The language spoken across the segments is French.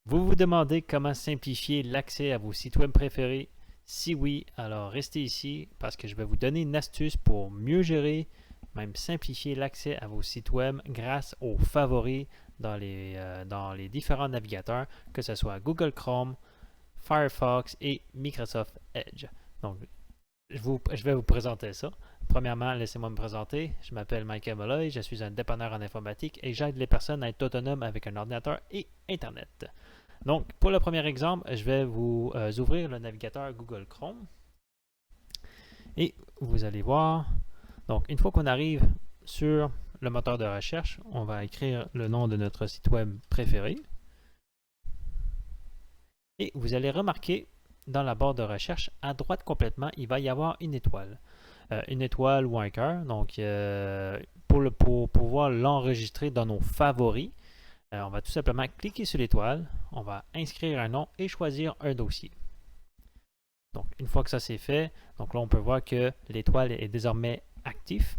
Vous vous demandez comment simplifier l'accès à vos sites web préférés? Si oui, alors restez ici parce que je vais vous donner une astuce pour mieux gérer, même simplifier l'accès à vos sites web grâce aux favoris dans les différents navigateurs, que ce soit Google Chrome, Firefox et Microsoft Edge. Donc, je vais vous présenter ça. Premièrement, laissez-moi me présenter. Je m'appelle Michael Molloy, je suis un dépanneur en informatique et j'aide les personnes à être autonomes avec un ordinateur et Internet. Donc, pour le premier exemple, je vais vous ouvrir le navigateur Google Chrome et vous allez voir. Donc, une fois qu'on arrive sur le moteur de recherche, on va écrire le nom de notre site web préféré. Et vous allez remarquer dans la barre de recherche, à droite complètement, il va y avoir une étoile. Une étoile ou un cœur. Donc, pour pouvoir l'enregistrer dans nos favoris, on va tout simplement cliquer sur l'étoile, on va inscrire un nom et choisir un dossier. Donc, une fois que ça c'est fait, donc là on peut voir que l'étoile est désormais active.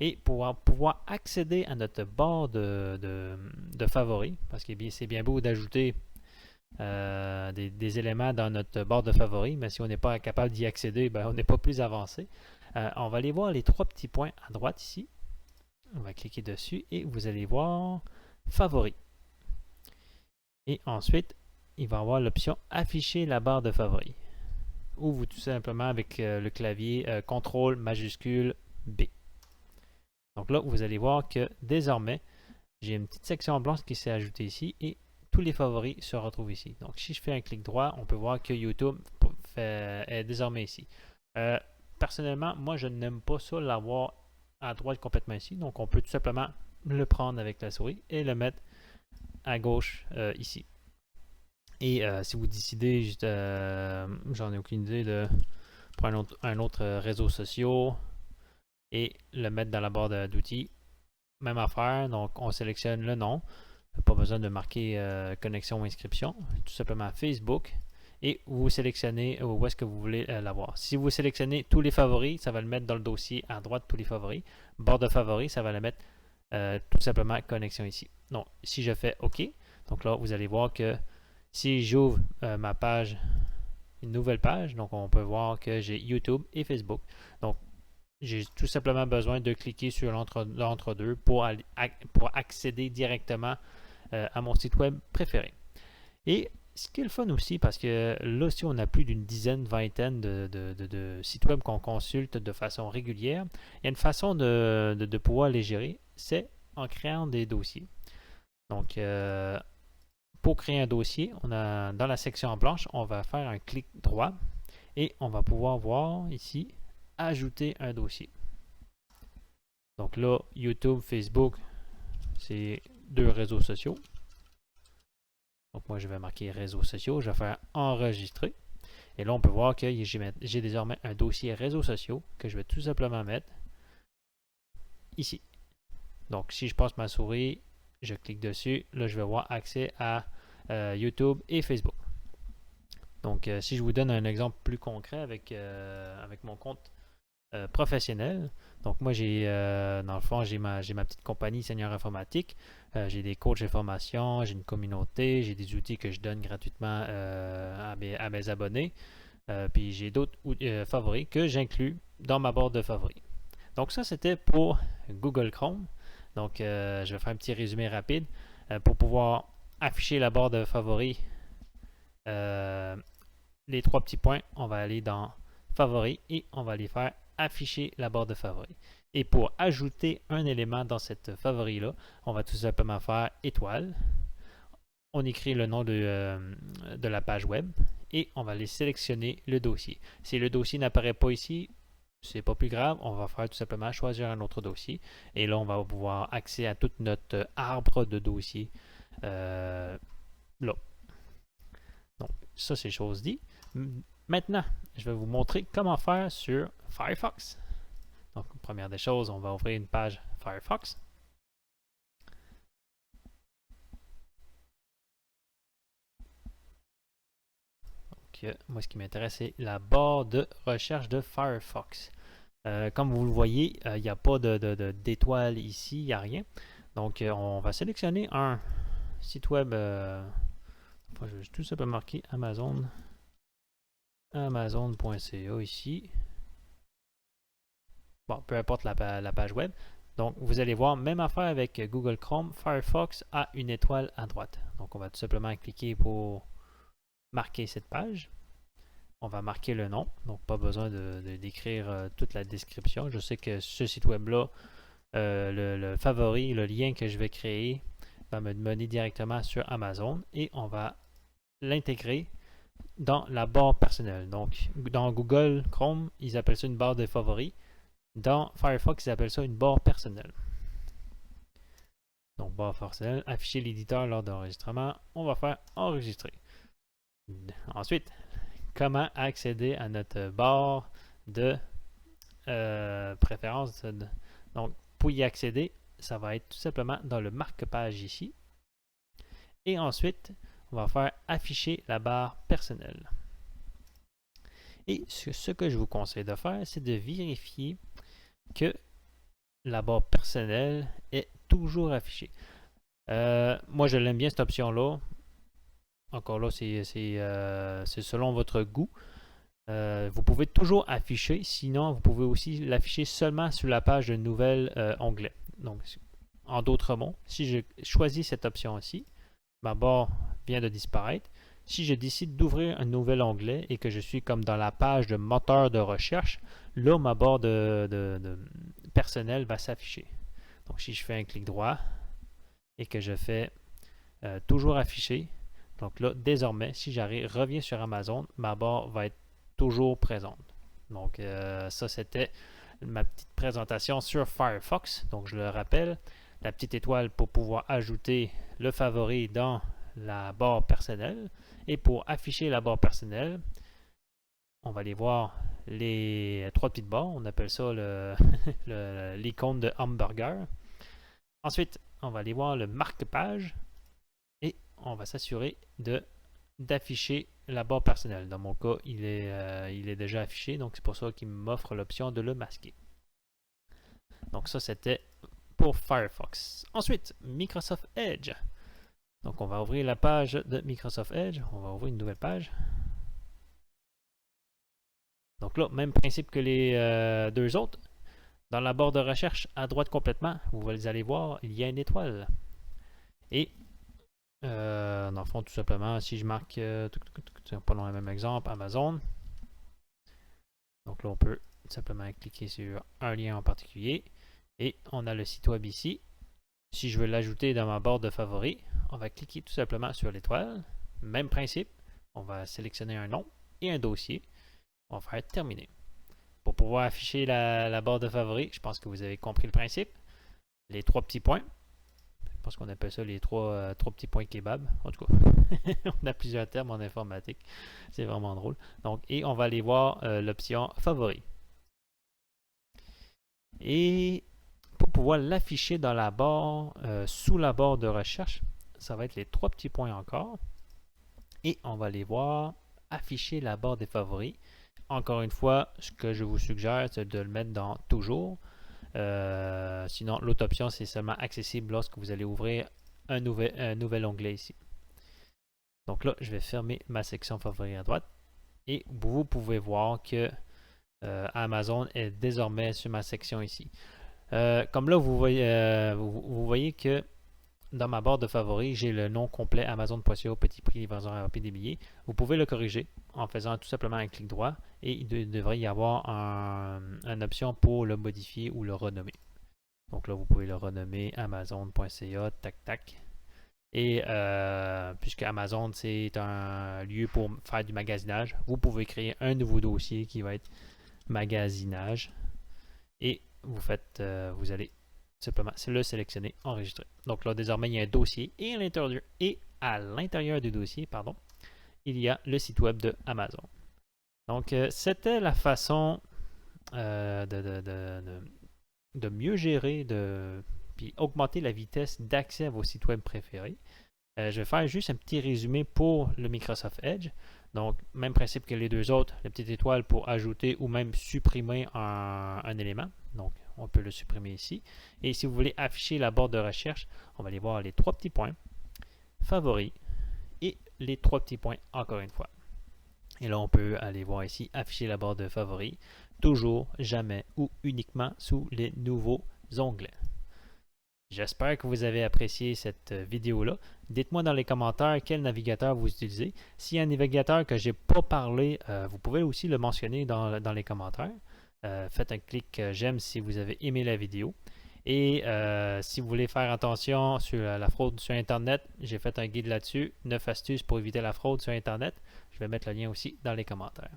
Et pour pouvoir accéder à notre barre de favoris, parce que c'est bien beau d'ajouter des éléments dans notre barre de favoris, mais si on n'est pas capable d'y accéder, ben, on n'est pas plus avancé. On va aller voir les trois petits points à droite ici. On va cliquer dessus et vous allez voir favoris. Et ensuite, il va y avoir l'option afficher la barre de favoris. Ou vous tout simplement avec le clavier CTRL majuscule B. Donc là, vous allez voir que désormais, j'ai une petite section blanche qui s'est ajoutée ici et tous les favoris se retrouvent ici. Donc si je fais un clic droit, on peut voir que YouTube est désormais ici. Personnellement, moi je n'aime pas ça l'avoir à droite complètement ici. Donc on peut tout simplement le prendre avec la souris et le mettre à gauche ici. Et si vous décidez, j'en ai aucune idée, de prendre un autre réseau social et le mettre dans la barre d'outils, même affaire. Donc on sélectionne le nom. Pas besoin de marquer connexion ou inscription. Tout simplement Facebook. Et vous sélectionnez où est-ce que vous voulez l'avoir. Si vous sélectionnez tous les favoris, ça va le mettre dans le dossier à droite, tous les favoris. Barre de favoris, ça va le mettre tout simplement connexion ici. Donc, si je fais OK, donc là, vous allez voir que si j'ouvre ma page, une nouvelle page, donc on peut voir que j'ai YouTube et Facebook. Donc, j'ai tout simplement besoin de cliquer sur l'entre-deux pour accéder directement à mon site web préféré. Et ce qui est le fun aussi, parce que là, si on a plus d'une dizaine, vingtaine de sites web qu'on consulte de façon régulière, il y a une façon de pouvoir les gérer, c'est en créant des dossiers. Donc, pour créer un dossier, dans la section blanche, on va faire un clic droit et on va pouvoir voir ici, ajouter un dossier. Donc là, YouTube, Facebook, c'est deux réseaux sociaux. Donc moi, je vais marquer réseaux sociaux. Je vais faire enregistrer. Et là, on peut voir que j'ai désormais un dossier réseaux sociaux que je vais tout simplement mettre ici. Donc si je passe ma souris, je clique dessus. Là, je vais avoir accès à YouTube et Facebook. Donc si je vous donne un exemple plus concret avec mon compte professionnel. Donc moi, dans le fond, j'ai ma petite compagnie Seigneur Informatique. J'ai des coachs de formation, j'ai une communauté, j'ai des outils que je donne gratuitement à mes abonnés. Puis j'ai d'autres favoris que j'inclus dans ma barre de favoris. Donc ça, c'était pour Google Chrome. Donc je vais faire un petit résumé rapide. Pour pouvoir afficher la barre de favoris, les trois petits points, on va aller dans favoris et on va aller faire afficher la barre de favoris. Et pour ajouter un élément dans cette favori-là, on va tout simplement faire étoile. On écrit le nom de la page web et on va aller sélectionner le dossier. Si le dossier n'apparaît pas ici, c'est pas plus grave, on va faire tout simplement choisir un autre dossier et là on va pouvoir accéder à tout notre arbre de dossiers là. Donc ça c'est chose dit. Maintenant, je vais vous montrer comment faire sur Firefox. Donc, première des choses, on va ouvrir une page Firefox. Donc, moi, ce qui m'intéresse, c'est la barre de recherche de Firefox. Comme vous le voyez, il n'y a pas d'étoile ici, il n'y a rien. Donc, on va sélectionner un site web. Moi, je vais tout simplement marquer Amazon. Amazon.ca ici. Bon, peu importe la page web. Donc, vous allez voir, même affaire avec Google Chrome, Firefox a une étoile à droite. Donc, on va tout simplement cliquer pour marquer cette page. On va marquer le nom, donc pas besoin d'écrire toute la description. Je sais que ce site web-là, le favori, le lien que je vais créer, va me mener directement sur Amazon et on va l'intégrer dans la barre personnelle. Donc, dans Google Chrome, ils appellent ça une barre de favoris. Dans Firefox, ils appellent ça une barre personnelle. Donc, barre personnelle, afficher l'éditeur lors d'enregistrement. On va faire enregistrer. Ensuite, comment accéder à notre barre de préférence. Donc, pour y accéder, ça va être tout simplement dans le marque-page ici. Et ensuite, on va faire afficher la barre personnelle. Et ce que je vous conseille de faire, c'est de vérifier que la barre personnelle est toujours affichée. Moi, je l'aime bien cette option-là. Encore là, c'est selon votre goût. Vous pouvez toujours afficher, sinon vous pouvez aussi l'afficher seulement sur la page de nouvel onglet. Donc, en d'autres mots, si je choisis cette option-ci, ma barre vient de disparaître. Si je décide d'ouvrir un nouvel onglet et que je suis comme dans la page de moteur de recherche, là, ma barre de personnel va s'afficher. Donc, si je fais un clic droit et que je fais toujours afficher, donc là, désormais, si reviens sur Amazon, ma barre va être toujours présente. Donc, ça, c'était ma petite présentation sur Firefox. Donc, je le rappelle, la petite étoile pour pouvoir ajouter le favori dans la barre personnelle. Et pour afficher la barre personnelle, on va aller voir les trois petites barres. On appelle ça l'icône de hamburger. Ensuite, on va aller voir le marque-page. Et on va s'assurer d'afficher la barre personnelle. Dans mon cas, il est déjà affiché, donc c'est pour ça qu'il m'offre l'option de le masquer. Donc ça, c'était pour Firefox. Ensuite, Microsoft Edge. Donc on va ouvrir la page de Microsoft Edge. On va ouvrir une nouvelle page. Donc là, même principe que les deux autres. Dans la barre de recherche, à droite complètement, vous allez voir, il y a une étoile. Et dans le fond, tout simplement, si je marque, prenons le même exemple, Amazon. Donc là, on peut tout simplement cliquer sur un lien en particulier. Et on a le site web ici. Si je veux l'ajouter dans ma barre de favoris, on va cliquer tout simplement sur l'étoile. Même principe, on va sélectionner un nom et un dossier. On va faire terminer. Pour pouvoir afficher la barre de favoris, je pense que vous avez compris le principe. Les trois petits points. Je pense qu'on appelle ça les trois petits points kebab. En tout cas, on a plusieurs termes en informatique. C'est vraiment drôle. Donc, et on va aller voir l'option favoris. Et pour pouvoir l'afficher dans la barre, sous la barre de recherche, ça va être les trois petits points encore. Et on va aller voir afficher la barre des favoris. Encore une fois, ce que je vous suggère, c'est de le mettre dans toujours. Sinon, l'autre option, c'est seulement accessible lorsque vous allez ouvrir un nouvel onglet ici. Donc là, je vais fermer ma section favoris à droite. Et vous pouvez voir que Amazon est désormais sur ma section ici. Comme là, vous voyez que dans ma barre de favoris, j'ai le nom complet Amazon.ca, petit prix, livraison rapide des billets. Vous pouvez le corriger en faisant tout simplement un clic droit et il devrait y avoir une option pour le modifier ou le renommer. Donc là, vous pouvez le renommer Amazon.ca, tac, tac. Et puisque Amazon, c'est un lieu pour faire du magasinage, vous pouvez créer un nouveau dossier qui va être magasinage. Et vous allez simplement le sélectionner, enregistrer. Donc là, désormais, il y a un dossier et à l'intérieur du dossier, pardon, il y a le site web de Amazon. Donc, c'était la façon de mieux gérer, puis augmenter la vitesse d'accès à vos sites web préférés. Je vais faire juste un petit résumé pour le Microsoft Edge. Donc, même principe que les deux autres, la petite étoile pour ajouter ou même supprimer un élément. Donc, on peut le supprimer ici. Et si vous voulez afficher la barre de recherche, on va aller voir les trois petits points, favoris, et les 3 petits points encore une fois. Et là, on peut aller voir ici, afficher la barre de favoris, toujours, jamais ou uniquement sous les nouveaux onglets. J'espère que vous avez apprécié cette vidéo-là. Dites-moi dans les commentaires quel navigateur vous utilisez. S'il y a un navigateur que je n'ai pas parlé, vous pouvez aussi le mentionner dans les commentaires. Faites un clic j'aime si vous avez aimé la vidéo. Et si vous voulez faire attention sur la fraude sur Internet, j'ai fait un guide là-dessus, 9 astuces pour éviter la fraude sur Internet. Je vais mettre le lien aussi dans les commentaires.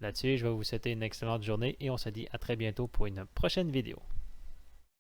Là-dessus, je vais vous souhaiter une excellente journée et on se dit à très bientôt pour une prochaine vidéo.